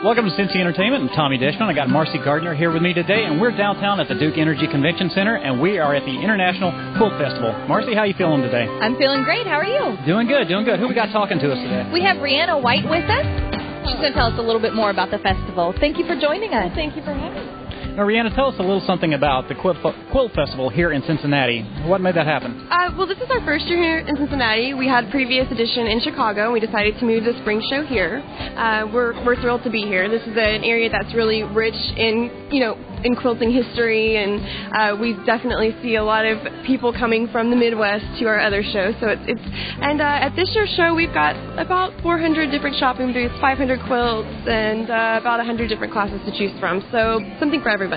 Welcome to Cincy Entertainment. I'm Tommy Dishman. I got Marcy Gardner here with me today, and we're downtown at the Duke Energy Convention Center, and we are at the International Quilt Festival. Marcy, how are you feeling today? I'm feeling great. How are you? Doing good, doing good. Who we got talking to us today? We have Brianna White with us. She's going to tell us a little bit more about the festival. Thank you for joining us. Well, thank you for having us. Now, Brianna, tell us a little something about the Quilt Festival here in Cincinnati. What made that happen? Well, this is our first year here in Cincinnati. We had a previous edition in Chicago, and we decided to move the spring show here. We're thrilled to be here. This is an area that's really rich in quilting history, and we definitely see a lot of people coming from the Midwest to our other shows. So at this year's show, we've got about 400 different shopping booths, 500 quilts, and about 100 different classes to choose from. So something for everybody.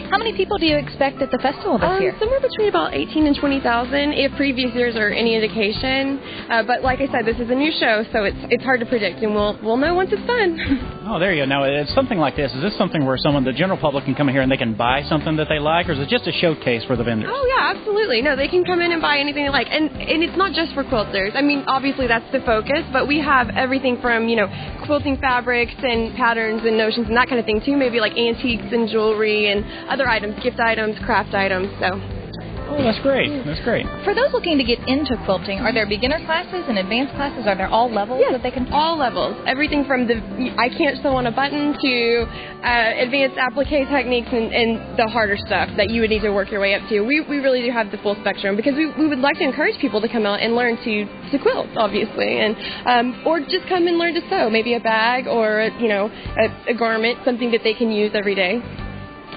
How many people do you expect at the festival this year? Somewhere between about 18 and 20,000, if previous years are any indication. But like I said, this is a new show, so it's hard to predict, and we'll know once it's done. Oh, there you go. Now, it's something like this. Is this something where the general public can come in here and they can buy something that they like, or is it just a showcase for the vendors? Oh, yeah, absolutely. No, they can come in and buy anything they like. And it's not just for quilters. I mean, obviously that's the focus, but we have everything from, quilting fabrics and patterns and notions and that kind of thing, too. Maybe like antiques and jewelry and other items, gift items, craft items, so... Oh, that's great. That's great. For those looking to get into quilting, are there beginner classes and advanced classes? Are there all levels that they can take? All levels. Everything from the I can't sew on a button to advanced applique techniques and the harder stuff that you would need to work your way up to. We really do have the full spectrum because we would like to encourage people to come out and learn to quilt, obviously, and or just come and learn to sew, maybe a bag or a garment, something that they can use every day.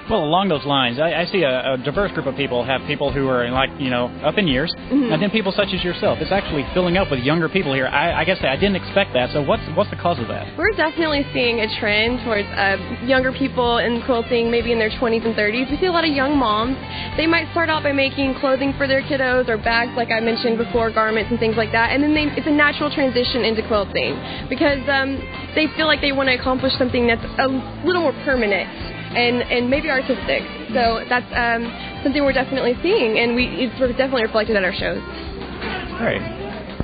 Well, along those lines, I see a diverse group of people. Have people who are up in years, and then people such as yourself. It's actually filling up with younger people here. I guess I didn't expect that. So what's the cause of that? We're definitely seeing a trend towards younger people in quilting, maybe in their 20s and 30s. We see a lot of young moms. They might start out by making clothing for their kiddos or bags, like I mentioned before, garments and things like that, and then it's a natural transition into quilting because they feel like they want to accomplish something that's a little more permanent. And maybe artistic. So that's something we're definitely seeing, and it's sort of definitely reflected at our shows. All right.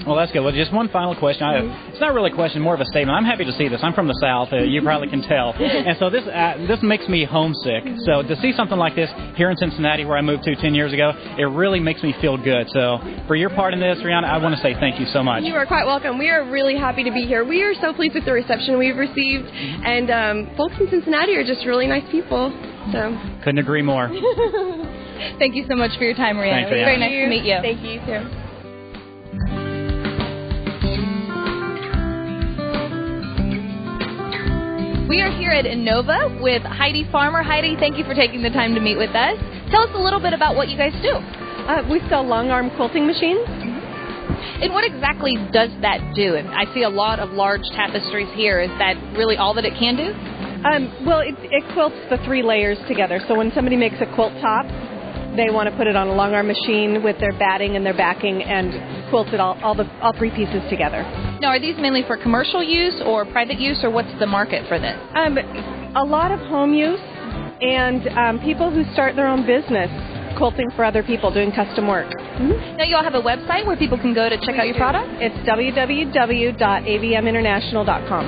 Well, that's good. Well, just one final question. It's not really a question, more of a statement. I'm happy to see this. I'm from the South. You probably can tell. And so this makes me homesick. So to see something like this here in Cincinnati, where I moved to 10 years ago, it really makes me feel good. So for your part in this, Rihanna, I want to say thank you so much. You are quite welcome. We are really happy to be here. We are so pleased with the reception we've received. And folks in Cincinnati are just really nice people. So couldn't agree more. Thank you so much for your time, Rihanna. Thanks, it was very nice to meet you. Thank you, too. We are here at Innova with Heidi Farmer. Heidi, thank you for taking the time to meet with us. Tell us a little bit about what you guys do. We sell long-arm quilting machines. And what exactly does that do? I see a lot of large tapestries here. Is that really all that it can do? Well, it quilts the 3 layers together. So when somebody makes a quilt top, they want to put it on a long-arm machine with their batting and their backing and quilt it all 3 pieces together. Now, are these mainly for commercial use or private use, or what's the market for this? A lot of home use and people who start their own business quilting for other people, doing custom work. Mm-hmm. Now, you all have a website where people can go to check out your product? It's www.avminternational.com.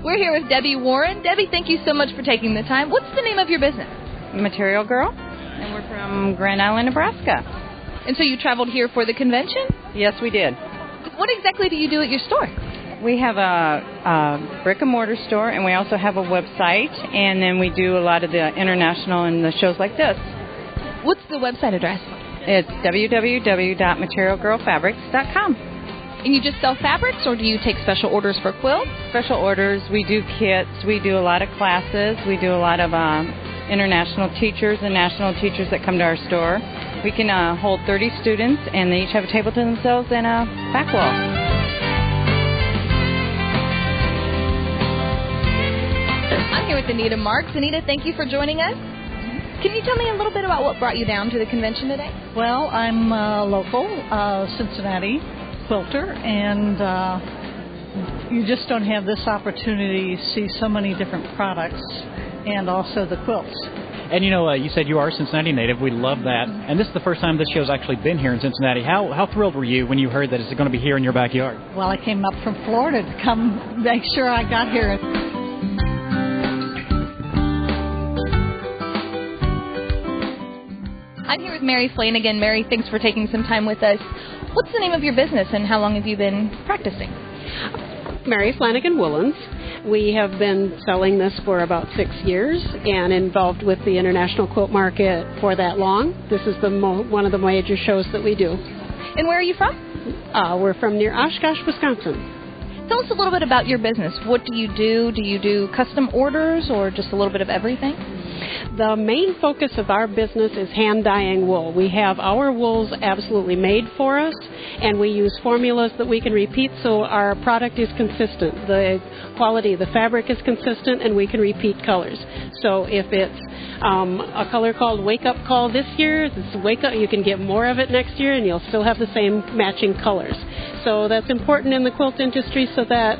We're here with Debbie Warren. Debbie, thank you so much for taking the time. What's the name of your business? Material Girl, and we're from Grand Island, Nebraska. And so you traveled here for the convention? Yes, we did. What exactly do you do at your store? We have a brick-and-mortar store, and we also have a website, and then we do a lot of the international and the shows like this. What's the website address? It's www.materialgirlfabrics.com. And you just sell fabrics, or do you take special orders for quilts? Special orders. We do kits. We do a lot of classes. We do a lot of international teachers and national teachers that come to our store. We can hold 30 students, and they each have a table to themselves and a back wall. I'm here with Anita Marks. Anita, thank you for joining us. Can you tell me a little bit about what brought you down to the convention today? Well, I'm local, Cincinnati quilter, and you just don't have this opportunity to see so many different products and also the quilts. And you said you are a Cincinnati native. We love that. And this is the first time this show's actually been here in Cincinnati. How thrilled were you when you heard that it's going to be here in your backyard? Well, I came up from Florida to come make sure I got here. I'm here with Mary Flanagan. Mary, thanks for taking some time with us. What's the name of your business and how long have you been practicing? Mary Flanagan Woolens. We have been selling this for about 6 years and involved with the international quilt market for that long. This is one of the major shows that we do. And where are you from? We're from near Oshkosh, Wisconsin. Tell us a little bit about your business. What do you do? Do you do custom orders or just a little bit of everything? The main focus of our business is hand dyeing wool. We have our wools absolutely made for us, and we use formulas that we can repeat so our product is consistent. The quality of the fabric is consistent, and we can repeat colors. So if it's a color called Wake Up Call this year, you can get more of it next year, and you'll still have the same matching colors. So that's important in the quilt industry so that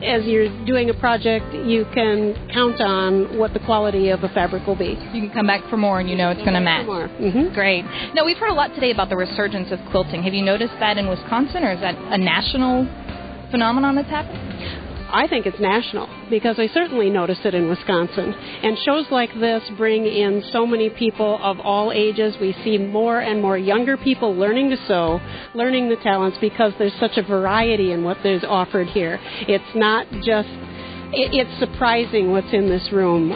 as you're doing a project, you can count on what the quality of the fabric will be. You can come back for more and you know it's going to match. Mm-hmm. Great. Now, we've heard a lot today about the resurgence of quilting. Have you noticed that in Wisconsin, or is that a national phenomenon that's happening? I think it's national because I certainly notice it in Wisconsin. And shows like this bring in so many people of all ages. We see more and more younger people learning to sew, learning the talents because there's such a variety in what is offered here. It's not just... It's surprising what's in this room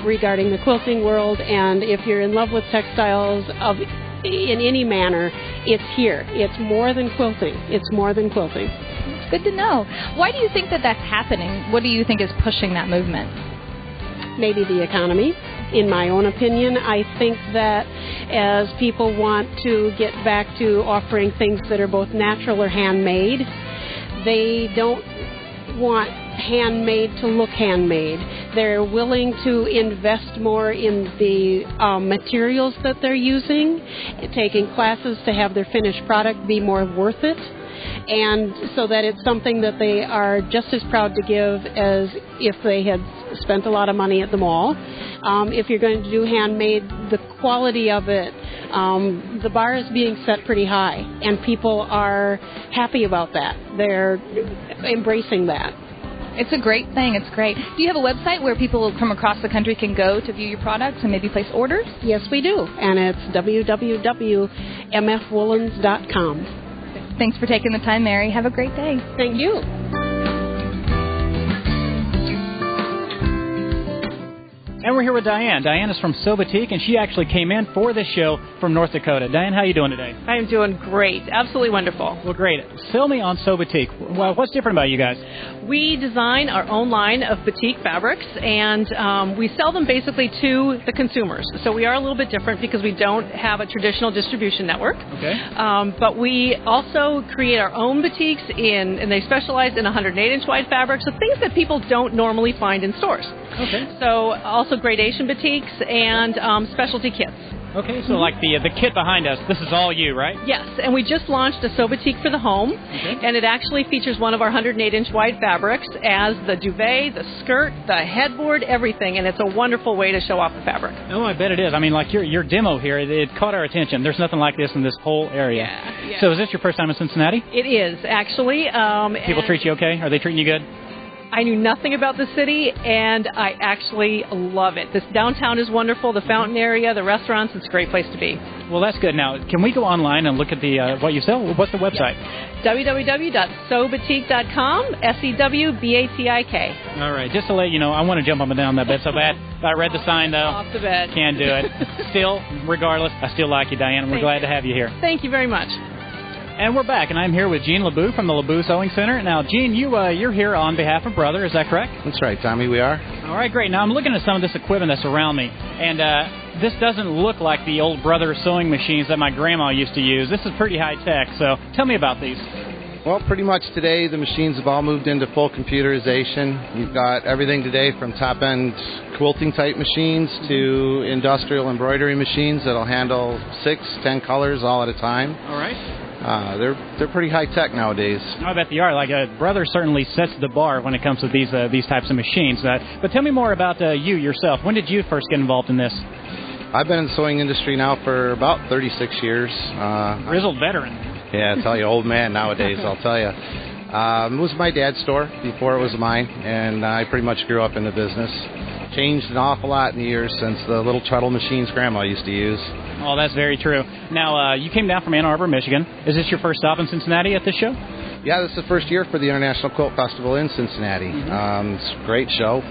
regarding the quilting world, and if you're in love with textiles in any manner, it's here. It's more than quilting. It's more than quilting. It's good to know. Why do you think that that's happening? What do you think is pushing that movement? Maybe the economy. In my own opinion, I think that as people want to get back to offering things that are both natural or handmade, they don't want handmade to look handmade. They're willing to invest more in the materials that they're using, taking classes to have their finished product be more worth it, and so that it's something that they are just as proud to give as if they had spent a lot of money at the mall. If you're going to do handmade, the quality of it, the bar is being set pretty high, and people are happy about that. They're embracing that. It's a great thing. It's great. Do you have a website where people from across the country can go to view your products and maybe place orders? Yes, we do, and it's www.mfwoolens.com. Thanks for taking the time, Mary. Have a great day. Thank you. And we're here with Diane. Diane is from Silva Teak, and she actually came in for this show from North Dakota. Diane, how are you doing today? I am doing great. Absolutely wonderful. Well, great. Sell me on Silva Teak. Well, what's different about you guys? We design our own line of batik fabrics, and we sell them basically to the consumers. So we are a little bit different because we don't have a traditional distribution network. Okay. But we also create our own batiks, and they specialize in 108-inch wide fabrics, so things that people don't normally find in stores. Okay. So also gradation batiks and specialty kits. Okay, so like the kit behind us, this is all you, right? Yes, and we just launched a Silva Teak for the home, and it actually features one of our 108-inch wide fabrics as the duvet, the skirt, the headboard, everything, and it's a wonderful way to show off the fabric. Oh, I bet it is. I mean, like your demo here, it caught our attention. There's nothing like this in this whole area. Yeah. So is this your first time in Cincinnati? It is, actually. People treat you okay? Are they treating you good? I knew nothing about the city, and I actually love it. This downtown is wonderful, the fountain area, the restaurants, it's a great place to be. Well, that's good. Now, can we go online and look at the what you sell? What's the website? www.sewbatik.com, SEWBATIK. All right, just to let you know, I want to jump up and down that bed so bad. I read the sign, though. Off the bed. Can't do it. Still, regardless, I still like you, Diane, and we're glad to have you here. Thank you very much. And we're back, and I'm here with Gene Labu from the Labu Sewing Center. Now, Gene, you're here on behalf of Brother, is that correct? That's right, Tommy, we are. All right, great. Now, I'm looking at some of this equipment that's around me, and this doesn't look like the old Brother sewing machines that my grandma used to use. This is pretty high-tech, so tell me about these. Well, pretty much today, the machines have all moved into full computerization. You've got everything today from top-end quilting-type machines to industrial embroidery machines that'll handle 6, 10 colors all at a time. All right. they're pretty high tech nowadays. I bet they are. Like Brother certainly sets the bar when it comes to these types of machines. But tell me more about you yourself. When did you first get involved in this? I've been in the sewing industry now for about 36 years. Grizzled veteran. Yeah, I tell you, old man nowadays, I'll tell you. It was my dad's store before it was mine, and I pretty much grew up in the business. Changed an awful lot in the years since the little treadle machines Grandma used to use. Oh, that's very true. Now, you came down from Ann Arbor, Michigan. Is this your first stop in Cincinnati at this show? Yeah, this is the first year for the International Quilt Festival in Cincinnati. It's a great show.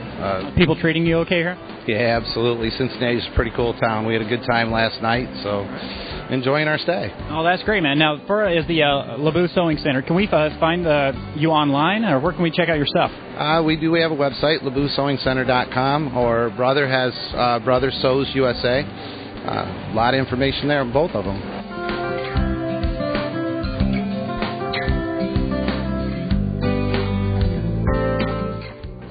People treating you okay here? Yeah, absolutely. Cincinnati's a pretty cool town. We had a good time last night, so enjoying our stay. Oh, that's great, man. Now, is the Labu Sewing Center. Can we find you online, or where can we check out your stuff? We do. We have a website, labusewingcenter.com, or Brother has Brother Sews USA. A lot of information there on both of them.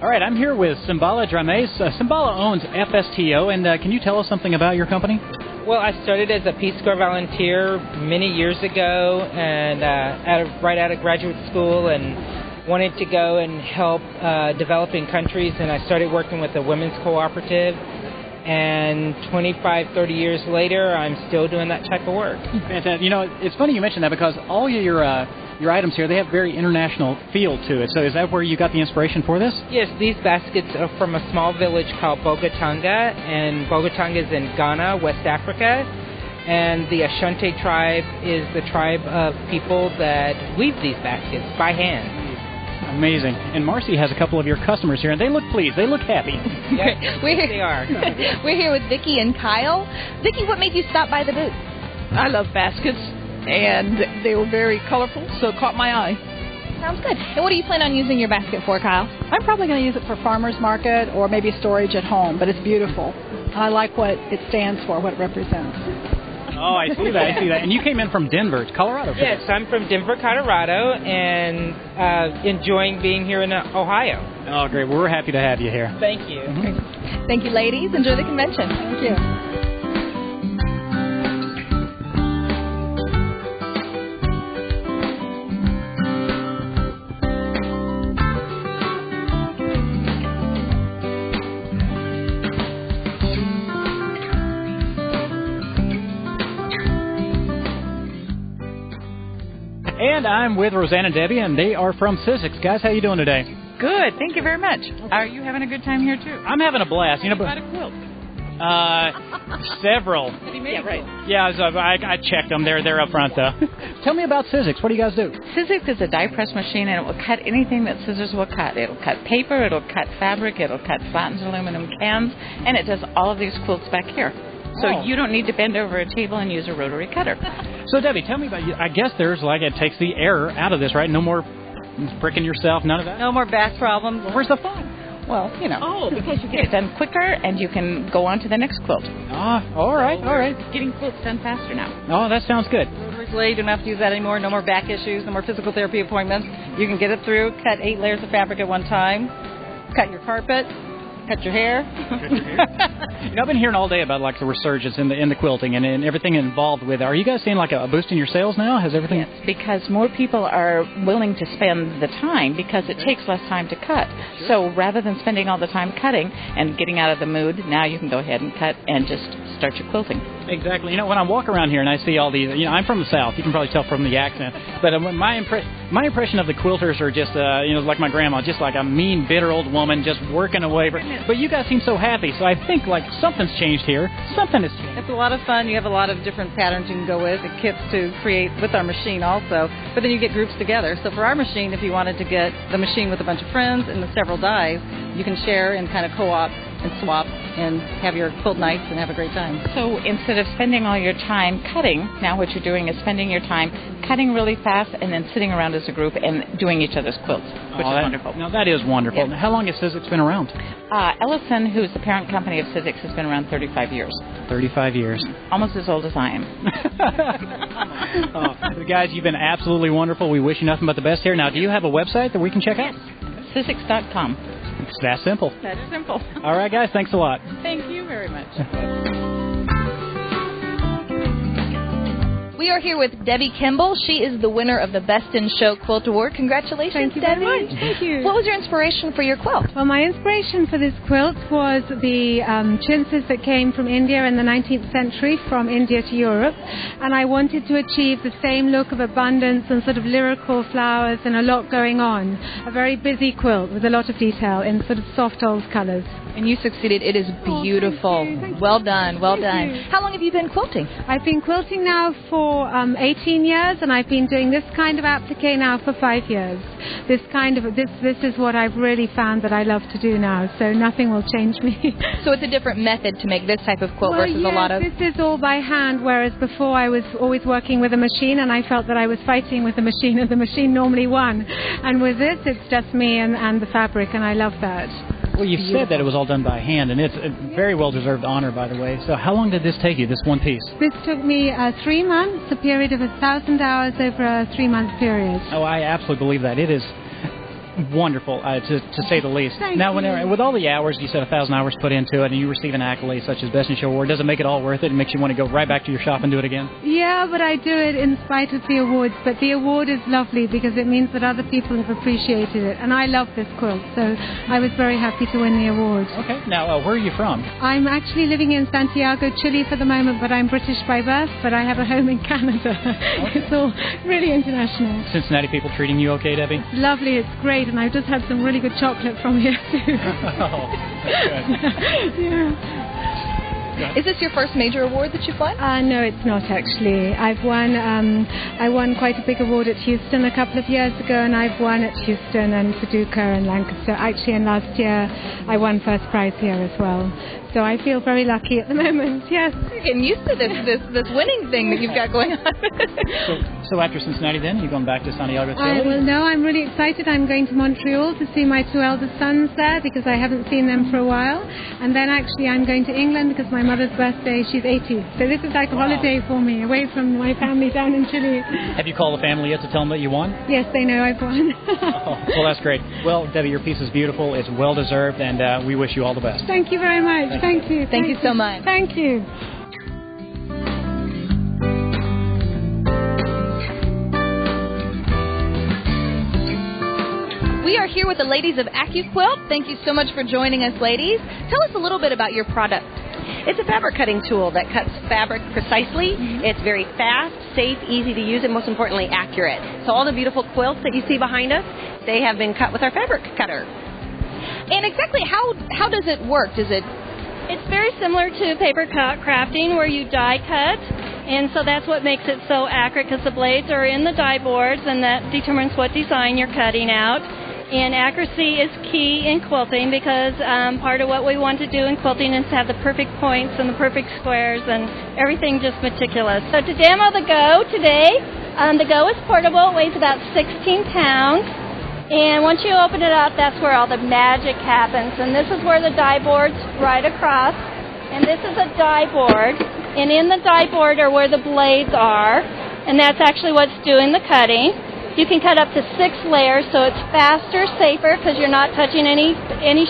All right, I'm here with Cimbala Drames. Cimbala owns FSTO, and can you tell us something about your company? Well, I started as a Peace Corps volunteer many years ago, and right out of graduate school, and wanted to go and help developing countries, and I started working with a women's cooperative. And 25, 30 years later, I'm still doing that type of work. Fantastic. You know, it's funny you mention that because all your items here, they have very international feel to it. So is that where you got the inspiration for this? Yes, these baskets are from a small village called Bogatanga, and Bogatanga is in Ghana, West Africa. And the Ashanti tribe is the tribe of people that weave these baskets by hand. Amazing. And Marcy has a couple of your customers here, and they look pleased. They look happy. Yes, they are. We're here with Vicki and Kyle. Vicki, what made you stop by the booth? I love baskets, and they were very colorful, so it caught my eye. Sounds good. And what do you plan on using your basket for, Kyle? I'm probably going to use it for farmer's market or maybe storage at home, but it's beautiful. I like what it stands for, what it represents. Oh, I see that. And you came in from Denver, Colorado. Yes, I'm from Denver, Colorado, and enjoying being here in Ohio. Oh, great. Well, we're happy to have you here. Thank you. Mm-hmm. Thank you, ladies. Enjoy the convention. Thank you. And I'm with Roseanne and Debbie, and they are from Cincy. Guys, how you doing today? Good. Thank you very much. Are you having a good time here, too? I'm having a blast. You know, about a quilt? Several. Yeah, right. Yeah, so I checked them. They're up front, though. Tell me about Cincy. What do you guys do? Cincy is a die press machine, and it will cut anything that scissors will cut. It'll cut paper, it'll cut fabric, it'll cut flattened aluminum cans, and it does all of these quilts back here. So you don't need to bend over a table and use a rotary cutter. So, Debbie, tell me about you. I guess there's it takes the error out of this, right? No more pricking yourself, none of that? No more back problems. Where's the fun? Well, you know. Oh, because you get it done quicker and you can go on to the next quilt. All right. Getting quilts done faster now. Oh, that sounds good. You don't have to use that anymore. No more back issues, no more physical therapy appointments. You can get it through, cut 8 layers of fabric at one time, cut your carpet, cut your hair. You know, I've been hearing all day about the resurgence in the quilting and everything involved with it. Are you guys seeing a boost in your sales now? Has everything? Yes, because more people are willing to spend the time because it takes less time to cut. Sure. So rather than spending all the time cutting and getting out of the mood, now you can go ahead and cut and just start your quilting. Exactly. You know, when I walk around here and I see all these, I'm from the South. You can probably tell from the accent. But my impression of the quilters are just, like my grandma, just like a mean, bitter old woman just working away. But you guys seem so happy. So I think something's changed here. Something has changed. It's a lot of fun. You have a lot of different patterns you can go with, and kits to create with our machine also. But then you get groups together. So for our machine, if you wanted to get the machine with a bunch of friends and the several dies, you can share and kind of co-op and swap and have your quilt nights and have a great time. So instead of spending all your time cutting, now what you're doing is spending your time cutting really fast and then sitting around as a group and doing each other's quilts, which is wonderful. Now, that is wonderful. Yeah. How long has Cincy been around? Ellison, who's the parent company of Cincy, has been around 35 years. 35 years. Almost as old as I am. Guys, you've been absolutely wonderful. We wish you nothing but the best here. Now, do you have a website that we can check out? Cincy.com. It's that simple. That is simple. All right, guys. Thanks a lot. Thank you very much. We We are here with Debbie Kimball. She is the winner of the Best in Show Quilt Award. Congratulations, Thank you Debbie. very much. Thank you. What was your inspiration for your quilt? Well, my inspiration for this quilt was the chintzes that came from India in the 19th century, from India to Europe, and I wanted to achieve the same look of abundance and sort of lyrical flowers and a lot going on. A very busy quilt with a lot of detail in sort of soft old colours. And you succeeded. It is beautiful. Thank you. Well done. Well Thank done. you. How long have you been quilting? I've been quilting now for 18 years, and I've been doing this kind of applique now for 5 years. This is what I've really found that I love to do now, so nothing will change me. So it's a different method to make this type of quilt versus yes, a lot of... this is all by hand, whereas before I was always working with a machine, and I felt that I was fighting with the machine, and the machine normally won. And with this, it's just me and the fabric, and I love that. Well, you said that it was all done by hand, and it's a very well-deserved honor, by the way. So how long did this take you, this one piece? This took me 3 months, a period of 1,000 hours over a 3-month period. Oh, I absolutely believe that. It is wonderful, to say the least. Now, with all the hours, you said 1,000 hours put into it, and you receive an accolade such as Best in Show Award, does it make it all worth it? It makes you want to go right back to your shop and do it again? Yeah, but I do it in spite of the awards. But the award is lovely because it means that other people have appreciated it, and I love this quilt, so I was very happy to win the award. Okay. Now, where are you from? I'm actually living in Santiago, Chile for the moment, but I'm British by birth, but I have a home in Canada. Okay. It's all really international. Cincinnati people treating you okay, Debbie? It's lovely, it's great, and I've just had some really good chocolate from here too. Oh, that's good. Yeah. Is this your first major award that you've won? No, it's not actually. I won quite a big award at Houston a couple of years ago, and I've won at Houston and Paducah and Lancaster. Actually, and last year I won first prize here as well. So I feel very lucky at the moment, yes. You're getting used to this winning thing that you've got going on. So after Cincinnati then, are you going back to Santiago, Chile? Well, no, I'm really excited. I'm going to Montreal to see my 2 eldest sons there because I haven't seen them for a while. And then actually I'm going to England because my mother's birthday, she's 80. So this is like a holiday for me, away from my family down in Chile. Have you called the family yet to tell them that you won? Yes, they know I've won. Well, that's great. Well, Debbie, your piece is beautiful. It's well-deserved, and we wish you all the best. Thank you very much. Thank you. Thank you so much. Thank you. We are here with the ladies of AccuQuilt. Thank you so much for joining us, ladies. Tell us a little bit about your product. It's a fabric cutting tool that cuts fabric precisely. It's very fast, safe, easy to use, and most importantly, accurate. So all the beautiful quilts that you see behind us, they have been cut with our fabric cutter. And exactly how does it work? It's very similar to paper crafting where you die cut, and so that's what makes it so accurate because the blades are in the die boards, and that determines what design you're cutting out. And accuracy is key in quilting because part of what we want to do in quilting is to have the perfect points and the perfect squares and everything just meticulous. So to demo the Go today, the Go is portable. It weighs about 16 pounds. And once you open it up, that's where all the magic happens. And this is where the die board's right across. And this is a die board. And in the die board are where the blades are. And that's actually what's doing the cutting. You can cut up to 6 layers, so it's faster, safer, because you're not touching any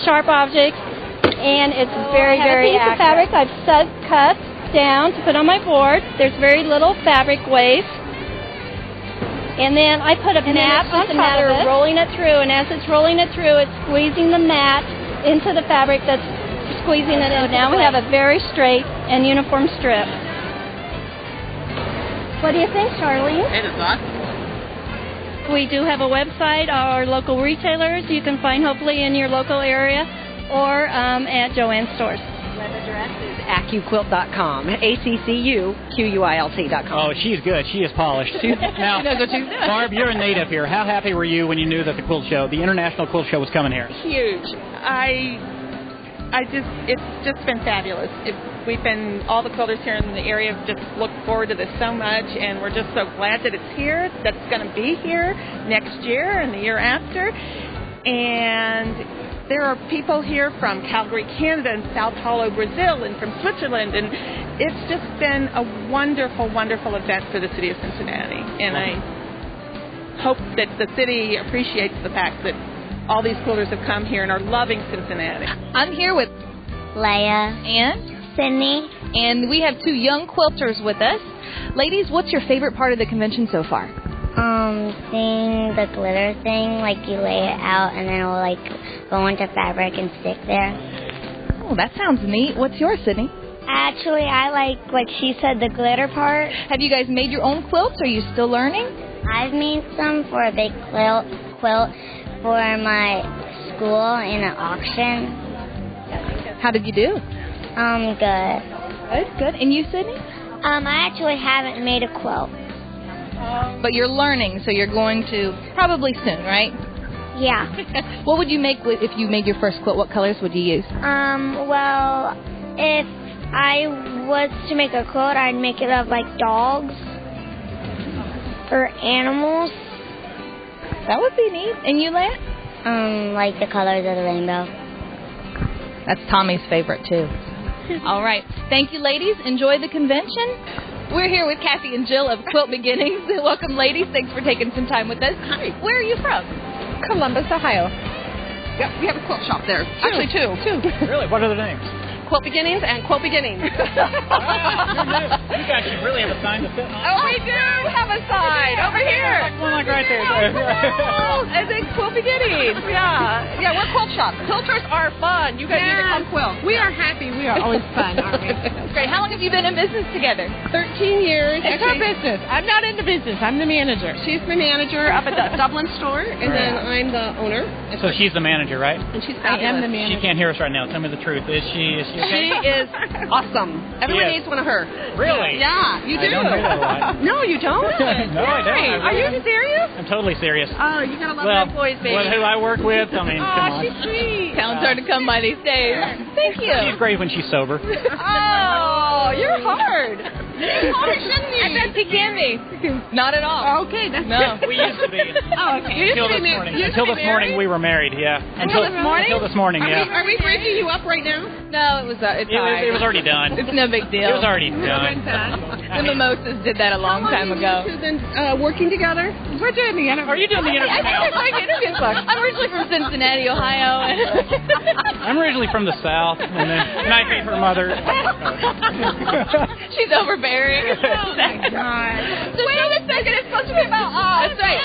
sharp objects. And it's very, very accurate. I have a piece of fabric I've cut down to put on my board. There's very little fabric waste. And then I put a mat on top of it, rolling it through, and as it's rolling it through, it's squeezing the mat into the fabric that's squeezing it in. Now we have a very straight and uniform strip. What do you think, Charlene? It is awesome. We do have a website, our local retailers you can find hopefully in your local area or at Joanne's stores. Web address is accuquilt.com, ACCUQUILT.com. Oh, she's good. She is polished. Now, she knows what she's doing. Barb, you're a native here. How happy were you when you knew that the the International Quilt Show was coming here? Huge. It's just been fabulous. All the quilters here in the area have just looked forward to this so much, and we're just so glad that it's here, that it's going to be here next year and the year after. And there are people here from Calgary, Canada, and Sao Paulo, Brazil, and from Switzerland, and it's just been a wonderful, wonderful event for the city of Cincinnati. And I hope that the city appreciates the fact that all these quilters have come here and are loving Cincinnati. I'm here with Leia and Sydney, and we have 2 young quilters with us. Ladies, what's your favorite part of the convention so far? Seeing the glitter thing, like you lay it out and then it'll like go into fabric and stick there. Oh, that sounds neat. What's yours, Sydney? Actually, I like she said, the glitter part. Have you guys made your own quilts, or are you still learning? I've made some for a big quilt for my school in an auction. How did you do? Good. Good. And you, Sydney? I actually haven't made a quilt. But you're learning, so you're going to probably soon, right? Yeah. What would you make if you made your first quilt? What colors would you use? Well, if I was to make a quilt, I'd make it of like dogs or animals. That would be neat. And you, Lan? Like the colors of the rainbow. That's Tommy's favorite, too. All right. Thank you, ladies. Enjoy the convention. We're here with Kathy and Jill of Quilt Beginnings. Welcome, ladies. Thanks for taking some time with us. Hi. Where are you from? Columbus, Ohio. Yep, we have a quilt shop there. Actually, two. Really? What are the names? Quilt Beginnings and Quilt Beginnings. You guys should really have a sign to sit on. Oh, we do have a sign over here. One like right there. And then Quilt Beginnings. Yeah, we're quilt shop. Quilters are fun. You guys need to come quilt. We are happy. We are always fun, aren't we? That's great. How long have you been in business together? 13 years. It's our business. I'm not in the business. I'm the manager. She's the manager up at the Dublin store, and then I'm the owner. So she's the manager, right? And she's I am the fabulous. She manager. can't hear us right now. Tell me the truth. Is she okay? She is awesome. Everyone needs one of her. Really? Yeah, you do. I don't hear that a lot. No, you don't? No, I don't. Are you serious? I'm totally serious. Oh, you gotta love your employees, baby. Well, who I work with, I mean, come on. She's sweet. Talent's hard to come by these days. Thank you. She's great when she's sober. Oh, you're hard. You're hard, shouldn't you? I bet she can be. Not at all. Okay, that's No. We used to be. Oh, okay. Until this morning. Until this morning, we were married, yeah. Until this morning? Until this morning, yeah. Are we breaking you up right now? No, it's It was already done. It's no big deal. It was already done. The mimosas did that a long time ago. You've been working together? We're doing the interview. Are you doing the interview I think now? it's like interview book. I'm originally from Cincinnati, Ohio. I'm originally from the South, and I hate her mother. She's overbearing. Oh my God. So wait a second, it's supposed to be about us. That's right.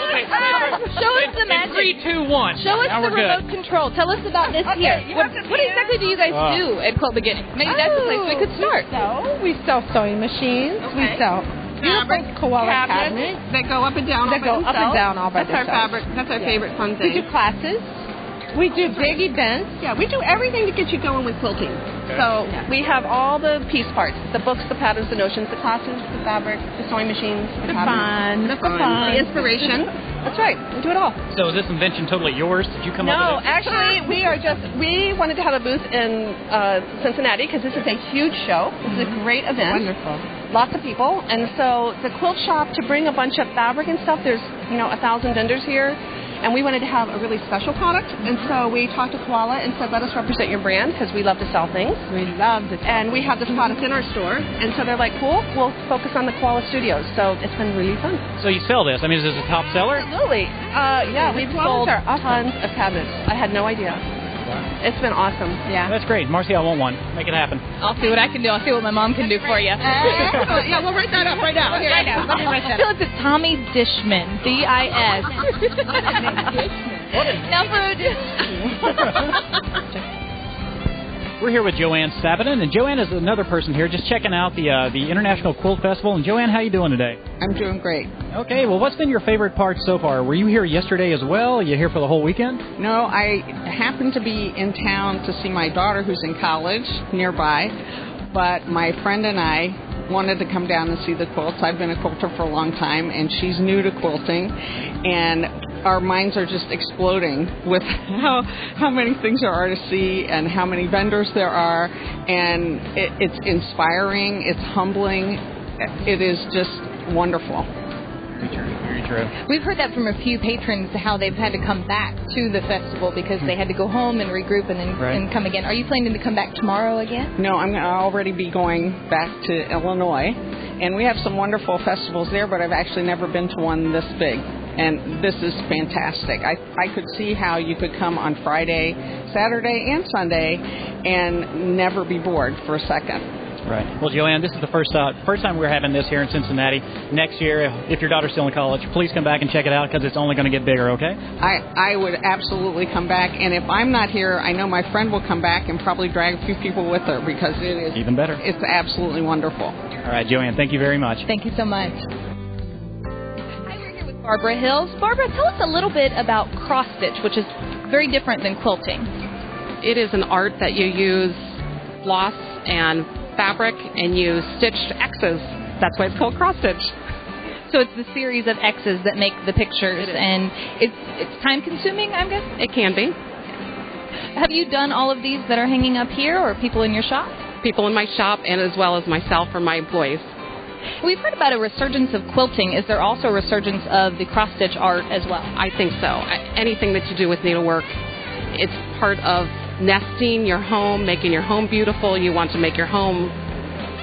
Show us the magic. 3, 2, 1. Show us Now the we're good. remote control. Tell us about this here. What exactly do you guys do at Quilt Beginnings? Maybe that's the place we could start. So we sell sewing machines. We sell beautiful koala cabinets. that go up and down. That go up and down all by That's our themselves. fabric. That's our favorite fun We thing. do classes. We do big events. Yeah, we do everything to get you going with quilting. Okay. So we have all the piece parts: the books, the patterns, the notions, the classes, the fabric, the sewing machines, the patterns, the inspiration. That's right. We do it all. So is this invention totally yours? Did you come up No, with it? actually, we wanted to have a booth in Cincinnati because this is a huge show. This is a great event. Wonderful. Lots of people, and so the quilt shop, to bring a bunch of fabric and stuff, there's 1,000 vendors here, and we wanted to have a really special product, and so we talked to Koala and said, let us represent your brand because we love to sell things. We love to. And we have this product in our store, and so they're like, cool, we'll focus on the Koala Studios. So it's been really fun. So you sell this? I mean, is this a top seller? Absolutely. Yeah, we've sold are awesome. tons of cabinets. I had no idea. It's been awesome. Yeah. That's great. Marcy, I want one. Make it happen. I'll see what I can do. I'll see what my mom can do for you. Yeah, we'll write that up right now. Here, Right now. Let me write that Tell us it's Tommy Dishman. D-I-S. Now for We're here with Joanne Savin, and Joanne is another person here just checking out the International Quilt Festival. And Joanne, how you doing today? I'm doing great. Okay, well, what's been your favorite part so far? Were you here yesterday as well? Are you here for the whole weekend? No, I happened to be in town to see my daughter who's in college nearby, but my friend and I wanted to come down and see the quilts. I've been a quilter for a long time, and she's new to quilting, and our minds are just exploding with how many things there are to see and how many vendors there are, and it's inspiring, it's humbling, it is just wonderful. Very true. We've heard that from a few patrons, how they've had to come back to the festival because they had to go home and regroup and then and come again. Are you planning to come back tomorrow again? No, I'm going to already be going back to Illinois, and we have some wonderful festivals there, but I've actually never been to one this big. And this is fantastic. I could see how you could come on Friday, Saturday, and Sunday and never be bored for a second. Right. Well, Joanne, this is the first time we're having this here in Cincinnati. Next year, if your daughter's still in college, please come back and check it out because it's only going to get bigger, okay? I would absolutely come back, and if I'm not here, I know my friend will come back and probably drag a few people with her because it is even better. It's absolutely wonderful. All right, Joanne, thank you very much. Thank you so much. Hi, we're here with Barbara Hills. Barbara, tell us a little bit about cross-stitch, which is very different than quilting. It is an art that you use floss and fabric and you stitched X's. That's why it's called cross-stitch. So it's the series of X's that make the pictures, and it's time-consuming, I guess? It can be. Have you done all of these that are hanging up here, or people in your shop? People in my shop, and as well as myself or my employees. We've heard about a resurgence of quilting. Is there also a resurgence of the cross-stitch art as well? I think so. Anything that you do with needlework, it's part of nesting your home, making your home beautiful. You want to make your home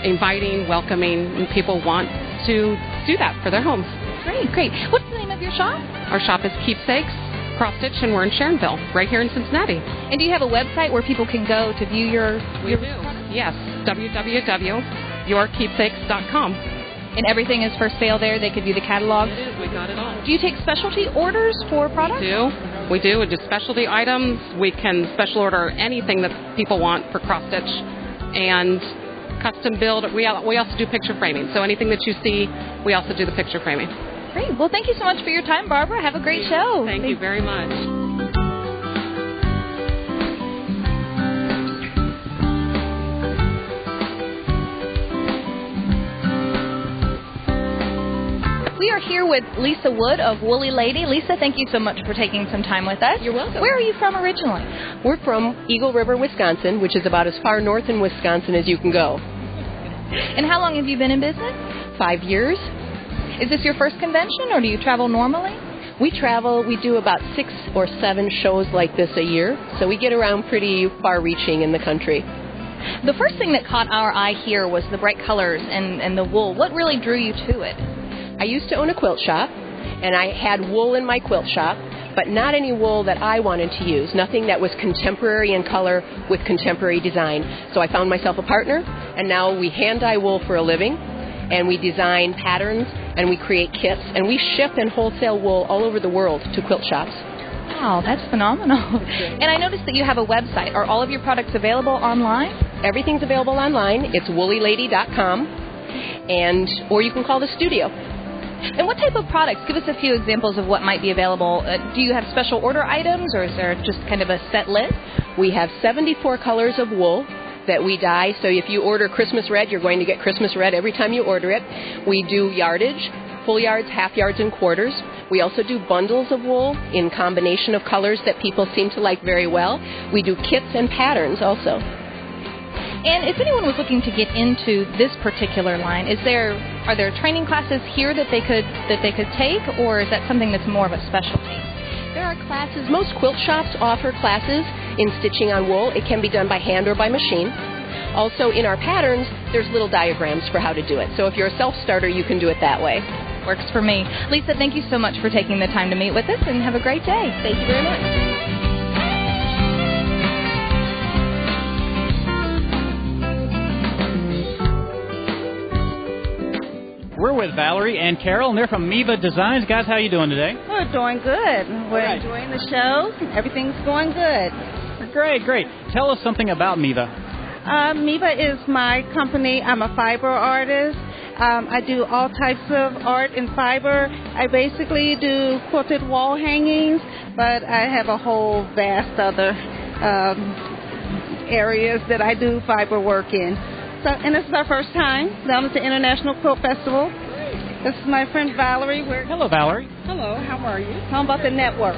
inviting, welcoming, and people want to do that for their homes. Great. What's the name of your shop? Our shop is Keepsakes Cross Stitch, and we're in Sharonville, right here in Cincinnati. And do you have a website where people can go to view your products? Yes, www.yourkeepsakes.com. And everything is for sale there? They could view the catalog? It is. We got it all. Do you take specialty orders for products? We do. We do specialty items. We can special order anything that people want for cross stitch and custom build. We also do picture framing. So anything that you see, we also do the picture framing. Great. Well, thank you so much for your time, Barbara. Have a great show. Thank you very much. We are here with Lisa Wood of Woolly Lady. Lisa, thank you so much for taking some time with us. You're welcome. Where are you from originally? We're from Eagle River, Wisconsin, which is about as far north in Wisconsin as you can go. And how long have you been in business? 5 years. Is this your first convention, or do you travel normally? We travel. We do about 6 or 7 shows like this a year, so we get around pretty far-reaching in the country. The first thing that caught our eye here was the bright colors and the wool. What really drew you to it? I used to own a quilt shop, and I had wool in my quilt shop, but not any wool that I wanted to use, nothing that was contemporary in color with contemporary design. So I found myself a partner, and now we hand-dye wool for a living, and we design patterns, and we create kits, and we ship and wholesale wool all over the world to quilt shops. Wow, that's phenomenal. And I noticed that you have a website. Are all of your products available online? Everything's available online. It's woollylady.com, or you can call the studio. And what type of products? Give us a few examples of what might be available. Do you have special order items, or is there just kind of a set list? We have 74 colors of wool that we dye. So if you order Christmas red, you're going to get Christmas red every time you order it. We do yardage, full yards, half yards, and quarters. We also do bundles of wool in combination of colors that people seem to like very well. We do kits and patterns also. And if anyone was looking to get into this particular line, are there training classes here that they could take, or is that something that's more of a specialty? There are classes. Most quilt shops offer classes in stitching on wool. It can be done by hand or by machine. Also, in our patterns, there's little diagrams for how to do it. So if you're a self-starter, you can do it that way. Works for me. Lisa, thank you so much for taking the time to meet with us, and have a great day. Thank you very much. We're with Valerie and Carol, and they're from Eva Designs. Guys, how are you doing today? We're doing good. We're enjoying the show. Everything's going good. Great. Tell us something about Miva. Miva is my company. I'm a fiber artist. I do all types of art in fiber. I basically do quilted wall hangings, but I have a whole vast other areas that I do fiber work in. So, and this is our first time down at the International Quilt Festival. This is my friend Valerie. Hello, Valerie. Hello, how are you? How about the network?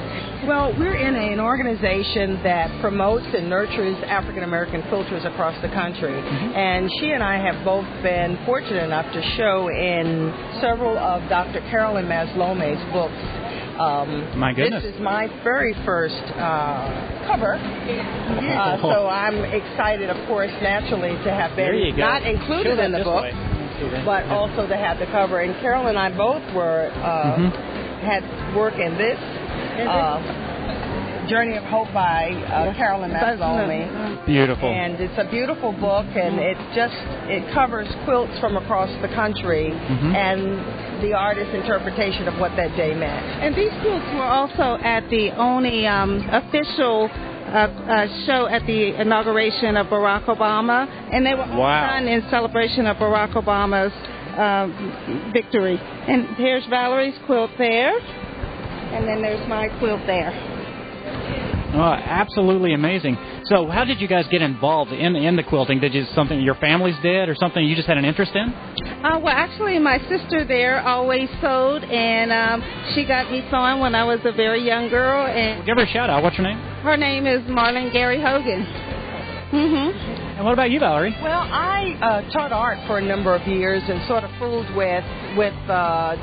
Well, we're in an organization that promotes and nurtures African American quilters across the country. And she and I have both been fortunate enough to show in several of Dr. Carolyn Maslome's books. My goodness. This is my very first cover. So I'm excited, of course, naturally, to have been not included in the book, but also to have the cover. And Carol and I both were had work in this Journey of Hope by Carolyn Mazzolmi. Beautiful. And it's a beautiful book, and it covers quilts from across the country and the artist's interpretation of what that day meant. And these quilts were also at the only official show at the inauguration of Barack Obama, and they were all done in celebration of Barack Obama's victory. And here's Valerie's quilt there, and then there's my quilt there. Oh, absolutely amazing. So how did you guys get involved in the quilting? Did you something your families did or something you just had an interest in? Well, actually, my sister there always sewed, and she got me sewing when I was a very young girl. And Well, give her a shout out. What's her name? Her name is Marlene Gary Hogan. And what about you, Valerie? Well, I taught art for a number of years and sort of fooled with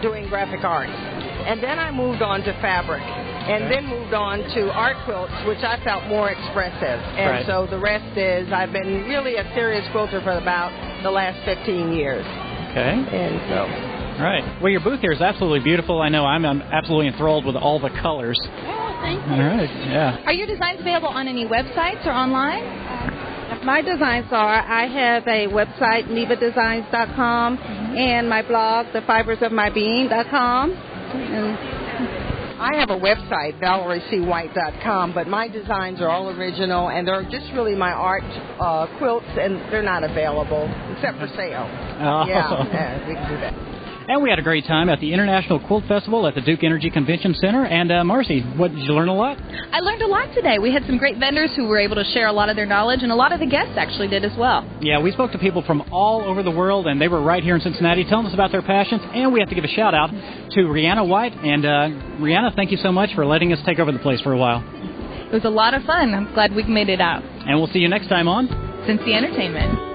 doing graphic arts. And then I moved on to fabric. And then moved on to art quilts, which I felt more expressive. And so the rest is I've been really a serious quilter for about the last 15 years. Okay. And so. Right. Well, your booth here is absolutely beautiful. I know I'm absolutely enthralled with all the colors. Oh, thank you. All right. Yeah. Are your designs available on any websites or online? My designs are, I have a website, evadesigns.com, and my blog, thefibersofmybeing.com. And I have a website, ValerieCWhite.com, but my designs are all original, and they're just really my art quilts, and they're not available except for sale. Oh. Yeah, we can do that. And we had a great time at the International Quilt Festival at the Duke Energy Convention Center. And Marcy, did you learn a lot? I learned a lot today. We had some great vendors who were able to share a lot of their knowledge, and a lot of the guests actually did as well. Yeah, we spoke to people from all over the world, and they were right here in Cincinnati telling us about their passions. And we have to give a shout-out to Rihanna White. And Rihanna, thank you so much for letting us take over the place for a while. It was a lot of fun. I'm glad we made it out. And we'll see you next time on Cincy Entertainment.